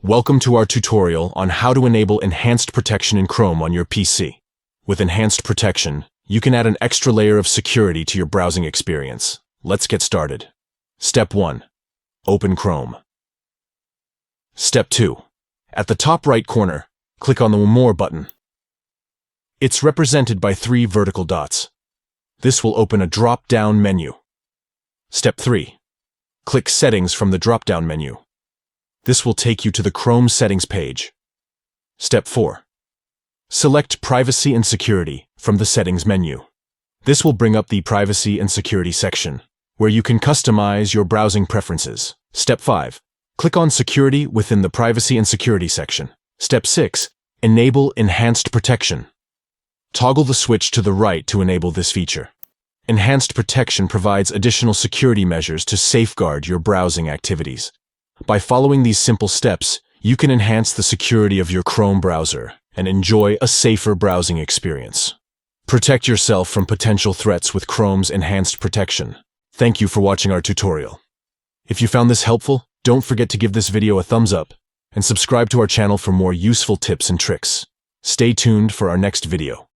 Welcome to our tutorial on how to enable enhanced protection in Chrome on your PC. With enhanced protection, you can add an extra layer of security to your browsing experience. Let's get started. Step 1. Open Chrome. Step 2. At the top right corner, click on the More button. It's represented by 3 vertical dots. This will open a drop-down menu. Step 3. Click Settings from the drop-down menu. This will take you to the Chrome settings page. Step 4. Select Privacy and Security from the settings menu. This will bring up the Privacy and Security section, where you can customize your browsing preferences. Step 5. Click on Security within the Privacy and Security section. Step 6. Enable Enhanced Protection. Toggle the switch to the right to enable this feature. Enhanced Protection provides additional security measures to safeguard your browsing activities. By following these simple steps, you can enhance the security of your Chrome browser and enjoy a safer browsing experience. Protect yourself from potential threats with Chrome's enhanced protection. Thank you for watching our tutorial. If you found this helpful, don't forget to give this video a thumbs up and subscribe to our channel for more useful tips and tricks. Stay tuned for our next video.